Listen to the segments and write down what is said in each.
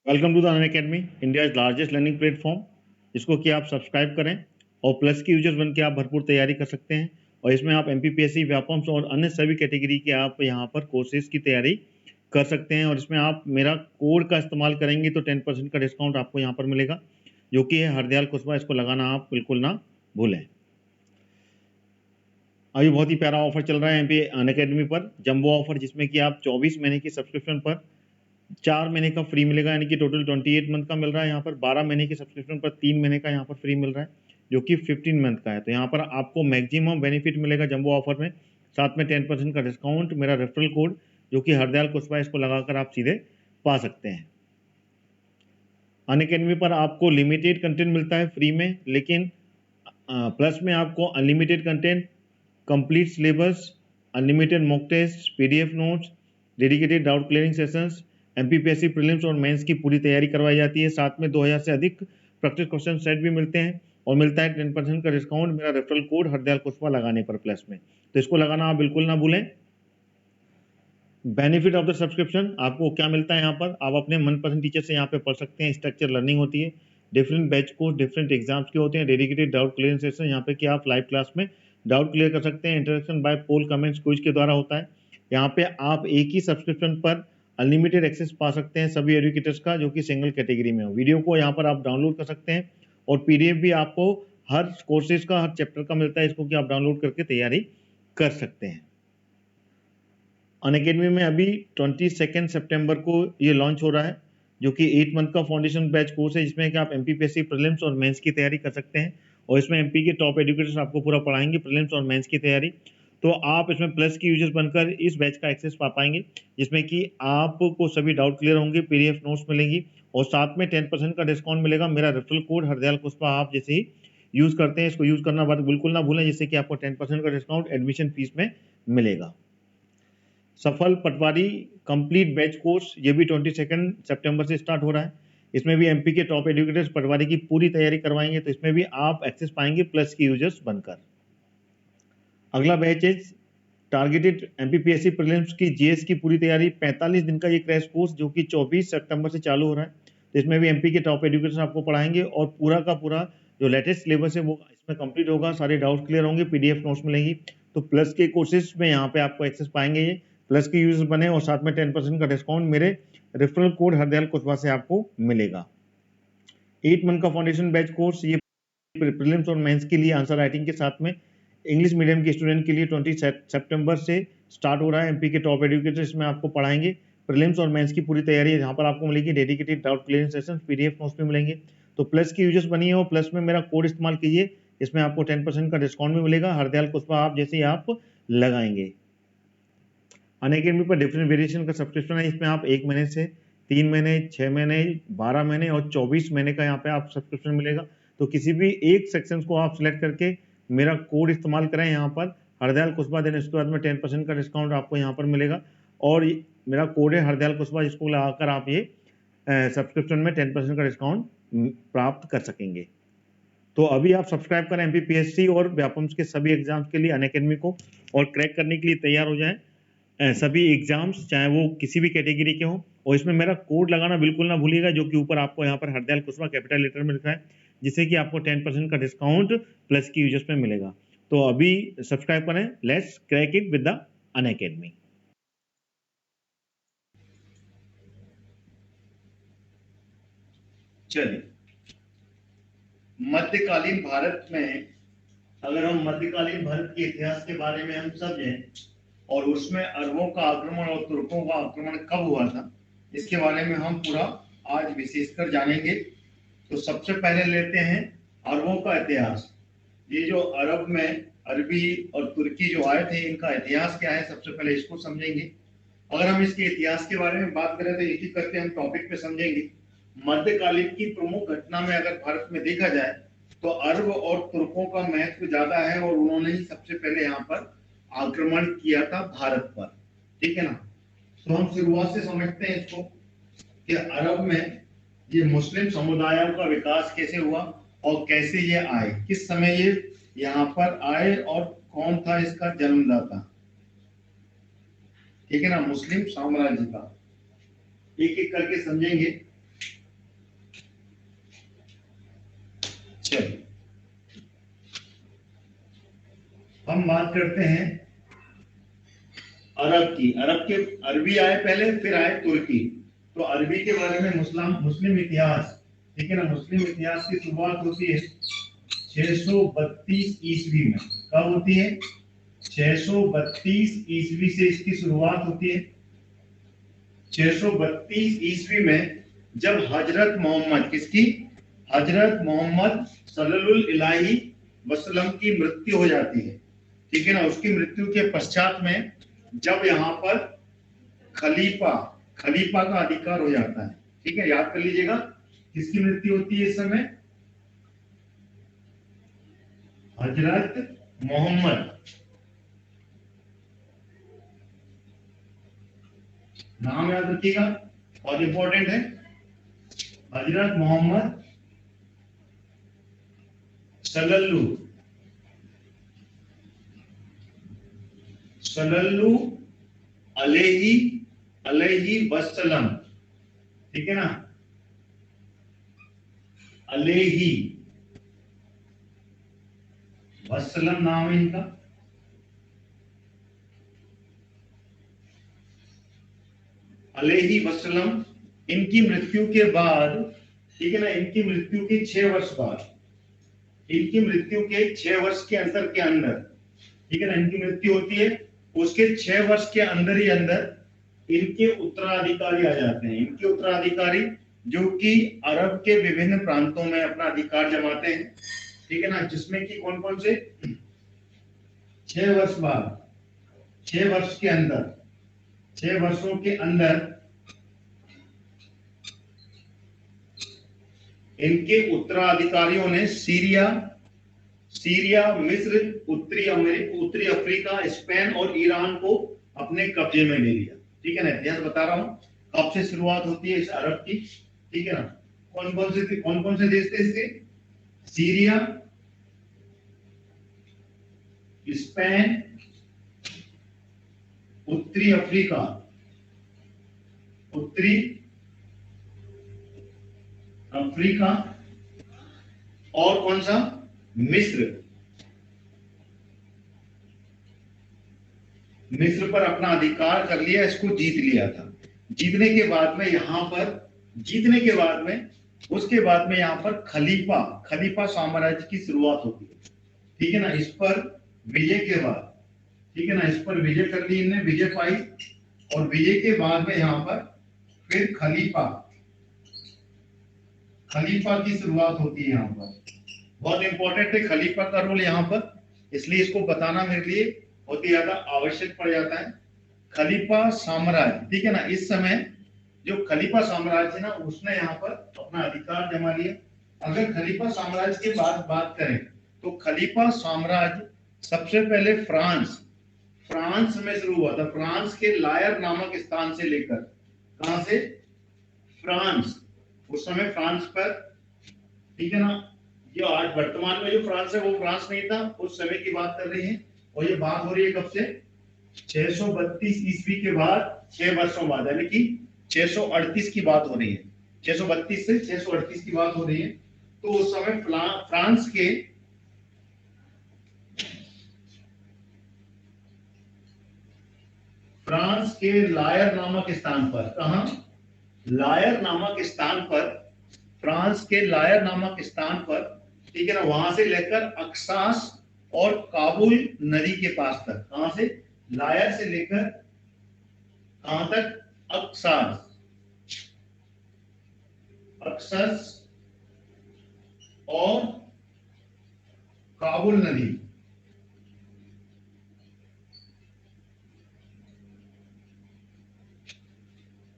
Welcome to the Unacademy, India largest learning platform, जिसको कि आप सब्सक्राइब करें और प्लस की यूजर्स बन के आप भरपूर तैयारी कर सकते हैं। और इसमें आप एमपीपीएससी, व्यापम्स और अन्य सभी कैटेगरी के आप यहाँ पर कोर्सेज की तैयारी कर सकते हैं। और इसमें आप मेरा कोड का इस्तेमाल करेंगे तो 10% का डिस्काउंट आपको यहाँ पर मिलेगा, जो कि है हरदयाल कुशवाहा। इसको लगाना आप बिल्कुल ना भूलें। अभी बहुत ही प्यारा ऑफर चल रहा है एमपी अनअकैडमी पर, जंबो ऑफर, जिसमें कि आप 24 महीने की सब्सक्रिप्शन पर 4 महीने का फ्री मिलेगा, यानी कि टोटल 28 मंथ का मिल रहा है। यहाँ पर 12 महीने की सब्सक्रिप्शन पर 3 महीने का यहाँ पर फ्री मिल रहा है, जो कि 15 मंथ का है। तो यहाँ पर आपको मैक्सिमम बेनिफिट मिलेगा जंबो ऑफर में, साथ में 10% का डिस्काउंट, मेरा रेफरल कोड जो कि हरदयाल कुशवाहा, इसको लगाकर आप सीधे पा सकते हैं। अनअकैडमी पर आपको लिमिटेड कंटेंट मिलता है फ्री में, लेकिन प्लस में आपको unlimited content, complete syllabus, unlimited mock test, PDF notes, dedicated doubt clearing sessions, MPPSC prelims और मेंस की पूरी तैयारी करवाई जाती है। साथ में 2000 से अधिक प्रैक्टिस क्वेश्चन सेट भी मिलते हैं और मिलता है 10% का डिस्काउंट मेरा रेफरल कोड हरदयाल कुशवाहा लगाने पर प्लस में। तो इसको लगाना आप बिल्कुल ना भूलें। बेनिफिट ऑफ द सब्सक्रिप्शन आपको क्या मिलता है यहाँ पर, आप अपने मनपसंद टीचर से यहाँ पे पढ़ सकते हैं। स्ट्रक्चर लर्निंग होती है, different batch course different exams के होते हैं, डेडिकेटेड डाउट क्लियरिंग सेशन यहाँ पे कि आप लाइव क्लास में डाउट क्लियर कर सकते हैं। इंटरेक्शन बाय पोल, कमेंट्स, क्विज के द्वारा होता है। यहाँ पे आप एक ही सब्सक्रिप्शन पर अनलिमिटेड एक्सेस पा सकते हैं सभी एजुकेटर्स का, जो कि सिंगल कैटेगरी में हो। वीडियो को यहाँ पर आप डाउनलोड कर सकते हैं और पीडीएफ भी आपको हर कोर्सेज का, हर चैप्टर का मिलता है, इसको कि आप डाउनलोड करके तैयारी कर सकते हैं। अनअकैडमी में अभी 22 सितंबर को ये लॉन्च हो रहा है, जो कि 8 मंथ का फाउंडेशन बैच कोर्स है, जिसमें कि आप एमपीपीएससी प्रीलिम्स और मेंस की तैयारी कर सकते हैं। और इसमें एमपी के टॉप एजुकेटर्स आपको पूरा पढ़ाएंगे प्रीलिम्स और मेंस की तैयारी। तो आप इसमें प्लस की यूजर्स बनकर इस बैच का एक्सेस पा पाएंगे, जिसमें कि आपको सभी डाउट क्लियर होंगे, पीडीएफ नोट्स मिलेंगी और साथ में 10% का डिस्काउंट मिलेगा। मेरा रेफरल कोड हरदयाल कुशवाहा आप जैसे ही यूज करते हैं, इसको यूज करना बिल्कुल ना भूलें, जिससे कि आपको 10% का डिस्काउंट एडमिशन फीस में मिलेगा। सफल पटवारी कंप्लीट बैच कोर्स, ये भी 22 सितंबर से स्टार्ट हो रहा है। इसमें भी एमपी के टॉप एजुकेटर्स पटवारी की पूरी तैयारी करवाएंगे, तो इसमें भी आप एक्सेस पाएंगे प्लस की यूजर्स बनकर। अगला बैच है टारगेटेड एमपीपीएससी प्रीलिम्स की जीएस की पूरी तैयारी, 45 दिन का ये क्रैश कोर्स, जो कि 24 सितंबर से चालू हो रहा है। तो इसमें भी एमपी के टॉप एजुकेटर्स आपको पढ़ाएंगे और पूरा का पूरा जो लेटेस्ट सिलेबस है वो इसमें कंप्लीट होगा, सारे डाउट क्लियर होंगे, पीडीएफ नोट्स मिलेंगी। तो प्लस के कोर्सेज में यहाँ पे आपको एक्सेस पाएंगे, ये प्लस के यूजर्स बने और साथ में 10% का डिस्काउंट मेरे रेफरल कोड हरदयाल कुशवाहा से आपको मिलेगा। 8 मंथ का फाउंडेशन बैच कोर्स, ये प्रीलिम्स और मेंस के लिए आंसर राइटिंग के साथ में इंग्लिश मीडियम के स्टूडेंट के लिए 20 सितंबर से स्टार्ट हो रहा है। एमपी के टॉप एजुकेटर इसमें आपको पढ़ाएंगे प्रीलिम्स और मेंस की पूरी तैयारी। यहाँ पर आपको मिलेगी dedicated doubt clearing session, PDF notes भी मिलेंगे। तो प्लस की यूजर्स बनिए और प्लस में मेरा कोड इस्तेमाल कीजिए, इसमें आपको 10% का डिस्काउंट भी मिलेगा हरदयाल कुशवाहा आप जैसे ही आप लगाएंगे। अनअकैडमी पर डिफरेंट वेरिएशन का सब्सक्रिप्शन है, इसमें आप 1 महीने से 3 महीने, 6 महीने, 12 महीने और 24 महीने का यहाँ पे आप सब्सक्रिप्शन मिलेगा। तो किसी भी एक सेक्शन को आप सिलेक्ट करके मेरा कोड इस्तेमाल करें यहाँ पर हरदयाल कुशवाहा, देने उसके बाद में 10% का डिस्काउंट आपको यहाँ पर मिलेगा। और मेरा कोड है हरदयाल कुशवाहा, जिसको लगाकर आप ये सब्सक्रिप्शन में 10% का डिस्काउंट प्राप्त कर सकेंगे। तो अभी आप सब्सक्राइब करें एमपीपीएससी और व्यापम्स के सभी एग्जाम्स के लिए अनअकैडमी को, और क्रैक करने के लिए तैयार हो जाएं सभी एग्जाम्स, चाहे वो किसी भी कैटेगरी के हों। और इसमें मेरा कोड लगाना बिल्कुल ना भूलिएगा, जो कि ऊपर आपको यहाँ पर हरदयाल कुशवाहा कैपिटल लेटर में लिखा है, जिससे कि आपको 10% का डिस्काउंट प्लस की यूजर्स में मिलेगा। तो अभी सब्सक्राइब करें, let's crack it with the Unacademy. चलिए, मध्यकालीन भारत में अगर हम मध्यकालीन भारत के इतिहास के बारे में हम समझें और उसमें अरबों का आक्रमण और तुर्कों का आक्रमण कब हुआ था, इसके बारे में हम पूरा आज विशेषकर जानेंगे। तो सबसे पहले लेते हैं अरबों का इतिहास। ये जो अरब में अरबी और तुर्की जो आए थे, इनका इतिहास क्या है, सबसे पहले इसको समझेंगे। अगर हम इसके इतिहास के बारे में बात करें तो एक एक करके हम टॉपिक पे समझेंगे। मध्यकालीन की प्रमुख घटना में अगर भारत में देखा जाए तो अरब और तुर्कों का महत्व ज्यादा है और उन्होंने ही सबसे पहले यहाँ पर आक्रमण किया था भारत पर, ठीक है ना। तो हम शुरुआत से समझते हैं इसको कि अरब में ये मुस्लिम समुदायों का विकास कैसे हुआ और कैसे ये आए, किस समय ये यहाँ पर आए और कौन था इसका जन्मदाता, ठीक है ना, मुस्लिम साम्राज्य का। एक एक करके समझेंगे। चलिए हम बात करते हैं अरब की। अरब के अरबी आए पहले, फिर आए तुर्की। तो अरबी के बारे में मुस्लिम इतिहास, ठीक है ना, मुस्लिम इतिहास की शुरुआत होती है 632 ईस्वी में। कब होती है? 632 ईस्वी से इसकी शुरुआत होती है। 632 ईस्वी में जब हजरत मोहम्मद, किसकी? हजरत मोहम्मद सल्लल्लाहु अलैहि वसल्लम की मृत्यु हो जाती है, ठीक है ना। उसकी मृत्यु के पश्चात में जब यहाँ पर खलीफा का अधिकार हो जाता है, ठीक है, याद कर लीजिएगा किसकी मृत्यु होती है इस समय? हजरत मोहम्मद, नाम याद रखिएगा, बहुत इंपॉर्टेंट है। हजरत मोहम्मद सल्लल्लाहु अलैहि वसल्लम, ठीक है ना, अलैहि वसल्लम नाम है इनका। अलैहि वसल्लम, इनकी मृत्यु के बाद, ठीक है ना, इनकी मृत्यु के 6 वर्ष बाद, इनकी मृत्यु के 6 वर्ष के अंतर के अंदर, ठीक है ना, इनकी मृत्यु होती है, उसके 6 वर्ष के अंदर ही अंदर इनके उत्तराधिकारी आ जाते हैं। इनके उत्तराधिकारी जो कि अरब के विभिन्न प्रांतों में अपना अधिकार जमाते हैं, ठीक है ना, जिसमें कि कौन कौन से? 6 वर्ष बाद, 6 वर्ष के अंदर, 6 वर्षों के अंदर इनके उत्तराधिकारियों ने सीरिया, मिस्र, उत्तरी अफ्रीका, स्पेन और ईरान को अपने कब्जे में ले लिया, ठीक है ना। इतिहास बता रहा हूं कब से शुरुआत होती है इस अरब की, ठीक है ना। कौन कौन से देश थे इसके? सीरिया, स्पेन, उत्तरी अफ्रीका, और कौन सा? मिस्र पर अपना अधिकार कर लिया, इसको जीत लिया था। जीतने के बाद में उसके बाद में यहाँ पर खलीफा साम्राज्य की शुरुआत होती है, ठीक है ना। इस पर विजय के बाद, ठीक है ना, इस पर विजय कर ली इन्हें, विजय पाई, और विजय के बाद में यहाँ पर फिर खलीफा की शुरुआत होती है। यहाँ पर बहुत इंपॉर्टेंट है खलीफा का रोल यहाँ पर, इसलिए इसको बताना मेरे लिए बहुत ही ज्यादा आवश्यक पड़ जाता है। खलीफा साम्राज्य, ठीक है ना, इस समय जो खलीफा साम्राज्य है ना, उसने यहाँ पर अपना अधिकार जमा लिया। अगर खलीफा साम्राज्य की बात करें तो खलीफा साम्राज्य सबसे पहले फ्रांस में शुरू हुआ था। फ्रांस के लायर नामक स्थान से लेकर, कहां से? फ्रांस, उस समय फ्रांस पर, ठीक है ना, जो आज वर्तमान में जो फ्रांस है वो फ्रांस नहीं था, उस समय की बात कर रही है। और ये बात हो रही है कब से? 632 ईस्वी के बाद 6 वर्षों बाद, यानी कि 638 की बात हो रही है। 632 से 638 की बात हो रही है। तो उस समय फ्रांस के लायर नामक स्थान पर, कहा? लायर नामक स्थान पर, फ्रांस के लायर नामक स्थान पर, ठीक है ना, वहां से लेकर अक्सास और काबुल नदी के पास तक, कहां से? लायर से लेकर कहां तक? अक्सास और काबुल नदी,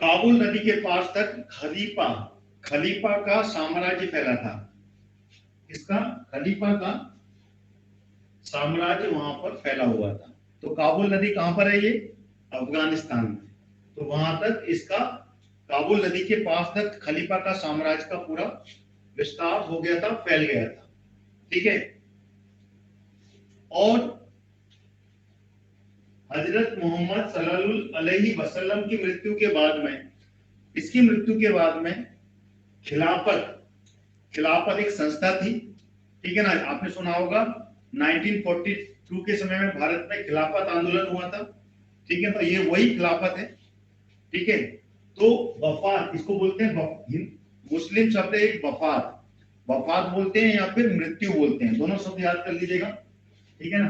काबुल नदी के पास तक खलीफा का साम्राज्य फैला था। इसका खलीफा का साम्राज्य वहां पर फैला हुआ था। तो काबुल नदी कहां पर है? ये अफगानिस्तान में। तो वहां तक इसका, काबुल नदी के पास तक खलीफा का साम्राज्य का पूरा विस्तार हो गया था, फैल गया था, ठीक है। और हजरत मोहम्मद सल्लल्लाहु अलैहि वसल्लम की मृत्यु के बाद में, इसकी मृत्यु के बाद में खिलाफत एक संस्था थी, ठीक है ना। आपने सुना होगा 1942 के समय में भारत में खिलाफत आंदोलन हुआ था, ठीक है, तो ये वही खिलाफत है, ठीक है। तो वफात इसको बोलते हैं, मुस्लिम शब्द है वफात, वफात बोलते हैं या फिर मृत्यु बोलते हैं, दोनों शब्द याद कर लीजिएगा, ठीक है ना।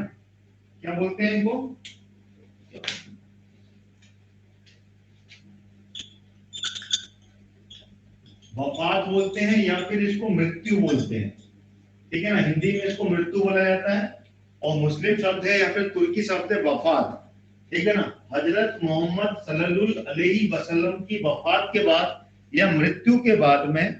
क्या बोलते हैं इनको? वफात बोलते हैं या फिर इसको मृत्यु बोलते हैं, ठीक है ना। हिंदी में इसको मृत्यु बोला जाता है, और मुस्लिम शब्द है या फिर तुर्की शब्द है वफात, ठीक है ना। हजरत मोहम्मद सल्लल्लाहु अलैहि वसल्लम की वफात के बाद या मृत्यु के बाद में,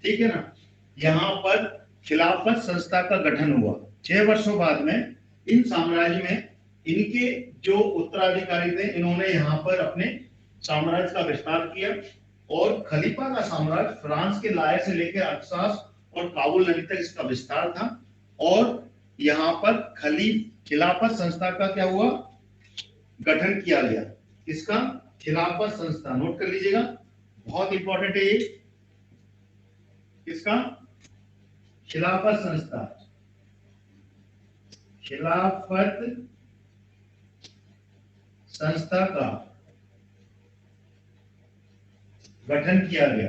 ठीक है ना, यहाँ पर खिलाफत संस्था का गठन हुआ। 6 वर्षों बाद में इन साम्राज्य में इनके जो उत्तराधिकारी थे, इन्होंने यहाँ पर अपने साम्राज्य का विस्तार किया, और खलीफा का साम्राज्य फ्रांस के लाये से लेकर अक्सास और काबुल नदी तक इसका विस्तार था। और यहाँ पर खिलाफत संस्था का क्या हुआ? गठन किया गया। इसका खिलाफत संस्था, नोट कर लीजिएगा, बहुत इंपॉर्टेंट है ये। इसका खिलाफत संस्था, खिलाफत संस्था का गठन किया गया।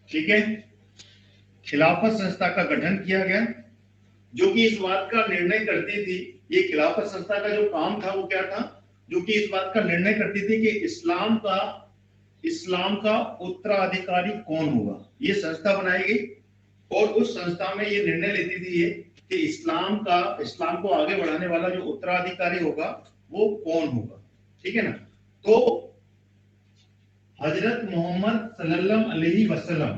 ठीक है, खिलाफत संस्था का गठन किया गया, जो कि इस बात का निर्णय करती थी, ये खिलाफत संस्था का जो काम था वो क्या था, जो कि इस बात का निर्णय करती थी कि इस्लाम का उत्तराधिकारी कौन होगा। ये संस्था बनाई गई, और उस संस्था में ये निर्णय लेती थी ये कि इस्लाम को आगे बढ़ाने वाला जो उत्तराधिकारी होगा वो कौन होगा, ठीक है ना। तो हजरत मोहम्मद सल्लल्लाहु अलैहि वसल्लम,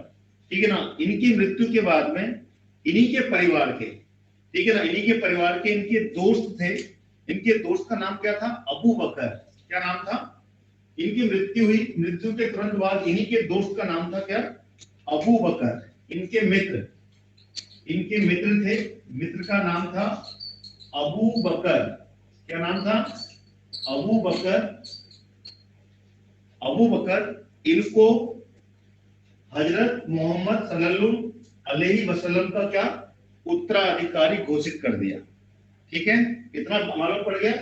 ठीक है ना, इनकी मृत्यु के बाद में इन्हीं के परिवार के, ठीक है ना, इन्हीं के परिवार के इनके दोस्त थे। इनके दोस्त का नाम क्या था? अबू बकर। क्या नाम था? इनकी मृत्यु हुई, मृत्यु के तुरंत बाद इन्हीं के दोस्त का नाम था क्या? अबू बकर। इनके मित्र थे, मित्र का नाम था अबू बकर। क्या नाम था? अबू बकर। इनको हजरत मोहम्मद सल्लल्लाहु अलैहि वसल्लम का क्या? उत्तराधिकारी घोषित कर दिया। ठीक है, इतना मालूम पड़ गया।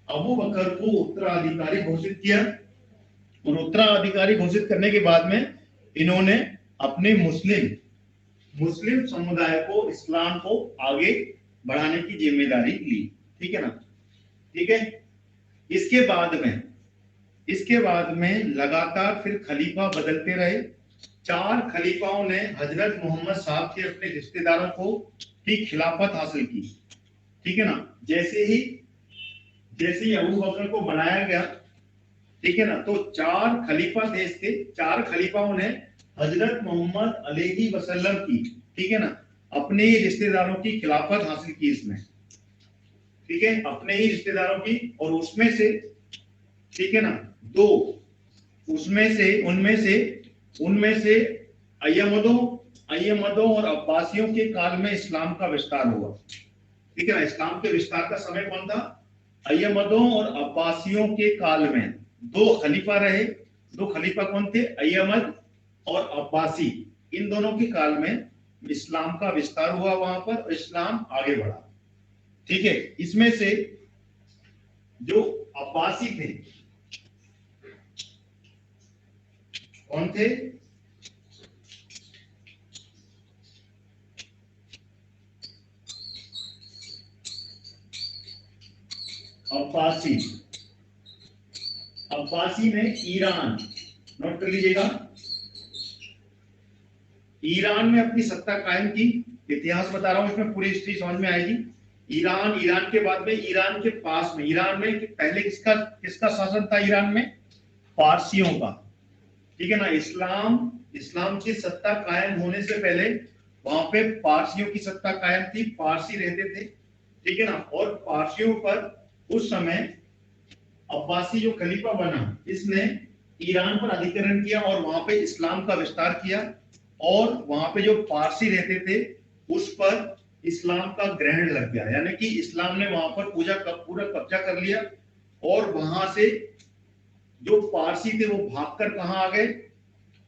अबू बकर को उत्तराधिकारी घोषित किया, और उत्तराधिकारी घोषित करने के बाद में इन्होंने अपने मुस्लिम समुदाय को, इस्लाम को आगे बढ़ाने की जिम्मेदारी ली। ठीक है ना, ठीक है। इसके बाद में लगातार फिर खलीफा बदलते रहे। 4 खलीफाओं ने हजरत मोहम्मद साहब के अपने रिश्तेदारों को की खिलाफत हासिल की। ठीक है ना, जैसे ही अबू बकर को बनाया गया, ठीक है ना, तो 4 खलीफा थे इसके, 4 खलीफाओं ने हजरत मोहम्मद अलैहि वसल्लम की, ठीक है ना, अपने ही रिश्तेदारों की खिलाफत हासिल की इसमें, ठीक है, अपने ही रिश्तेदारों की। और उसमें से, ठीक है ना, 2 उनमें से अय्यमदों और अब्बासियों के काल में इस्लाम का विस्तार हुआ। ठीक है ना, इस्लाम के विस्तार का समय कौन था? अय्यमदों और अब्बासियों के काल में 2 खलीफा रहे। 2 खलीफा कौन थे? अय्यमद और अब्बासी। इन दोनों के काल में इस्लाम का विस्तार हुआ वहां पर, इस्लाम आगे बढ़ा। ठीक है, इसमें से जो अब्बासी थे, कौन थे? अब्बासी ने ईरान, नोट कर लीजिएगा, ईरान में अपनी सत्ता कायम की। इतिहास बता रहा हूं, इसमें पूरी हिस्ट्री समझ में आएगी। ईरान के बाद में, ईरान के पास में, ईरान में पहले किसका शासन था? ईरान में पारसियों का। ठीक है ना, इस्लाम की सत्ता कायम होने से पहले वहां पे पारसियों की सत्ता कायम थी, पारसी रहते थे। ठीक है ना, और पारसियों पर उस समय अब्बासी जो खलीफा बना, इसने ईरान पर अधिकरण किया और वहां पे इस्लाम का विस्तार किया, और वहां पे जो पारसी रहते थे उस पर इस्लाम का ग्रहण लग गया, यानी कि इस्लाम ने वहां पर पूरा कब्जा कर लिया। और वहां से जो पारसी थे वो भागकर कहां आ गए?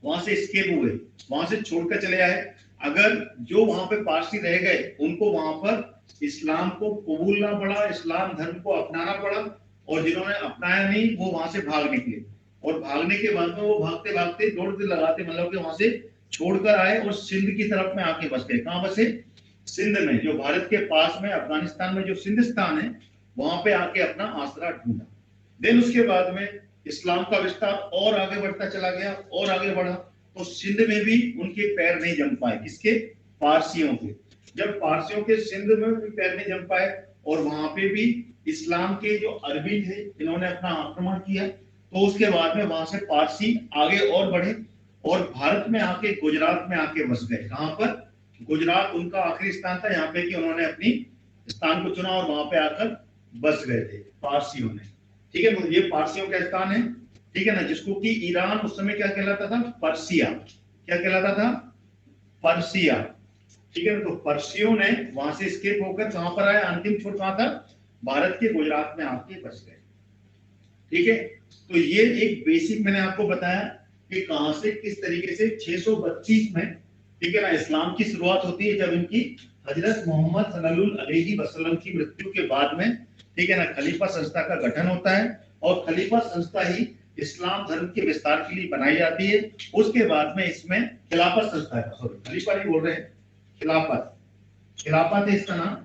वहां से स्केप हुए, वहां से छोड़कर चले आए। अगर जो वहां पे पारसी रह गए उनको वहां पर इस्लाम को कबूलना पड़ा, इस्लाम धर्म को अपनाना पड़ा, और जिन्होंने अपनाया नहीं वो वहां से भाग निकले, और भागने के बाद में वो भागते भागते दौड़ते लगाते मतलब कि वहां से छोड़कर आए और सिंध की तरफ में आके बस गए। कहां बसे? सिंध में, जो भारत के पास में अफगानिस्तान में जो सिंधिस्तान है वहां पे आके अपना आसरा ढूंढा। देन उसके बाद में इस्लाम का विस्तार और आगे बढ़ता चला गया और आगे बढ़ा, तो सिंध में भी उनके पैर नहीं जम पाए। किसके? पारसियों के। जब पारसियों के सिंध में भी पैर नहीं जम पाए और वहां पे भी इस्लाम के जो अरबी थे इन्होंने अपना आक्रमण किया, तो उसके बाद में वहां से पारसी आगे और बढ़े और भारत में आके गुजरात में आके बस गए। कहां पर? गुजरात उनका आखिरी स्थान था यहाँ पे कि उन्होंने अपनी स्थान को चुना और वहां पे आकर बस गए थे पारसियों ने। ठीक है, तो ये पारसियों का स्थान है, ठीक है ना, जिसको कि ईरान उस समय क्या कहलाता था? पर्सिया। क्या कहलाता था? पर्सिया। ठीक है, तो पर्सियों ने वहां से स्केप होकर कहां पर आए? अंतिम छोर कहां था? भारत के गुजरात में आके बस गए। ठीक है, तो ये एक बेसिक मैंने आपको बताया कि कहां से किस तरीके से 632 में, ठीक है ना, इस्लाम की शुरुआत होती है, जब इनकी हजरत मोहम्मद सल्लल्लाहु अलैहि वसल्लम की मृत्यु के बाद में, ठीक है ना, खलीफा संस्था का गठन होता है और खलीफा संस्था ही इस्लाम धर्म के विस्तार के लिए बनाई जाती है। उसके बाद में इसमें खिलाफत संस्था का, सॉरी खलीफा नहीं बोल रहे हैं, खिलाफत, खिलाफत है इसका नाम,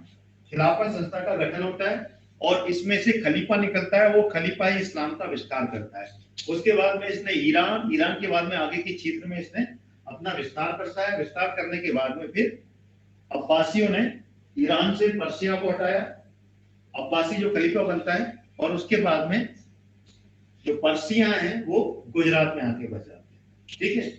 खिलाफत संस्था का गठन होता है और इसमें से खलीफा निकलता है, वो खलीफा ही इस्लाम का विस्तार करता है। उसके बाद में इसने ईरान के बाद में आगे के क्षेत्र में इसने अपना विस्तार करता है। विस्तार करने के बाद में फिर अब्बासियों ने ईरान से पर्सिया को हटाया, अब्बासी जो खलीफा बनता है, और उसके बाद में जो पर्सिया हैं वो गुजरात में आके बस जाते हैं। ठीक है,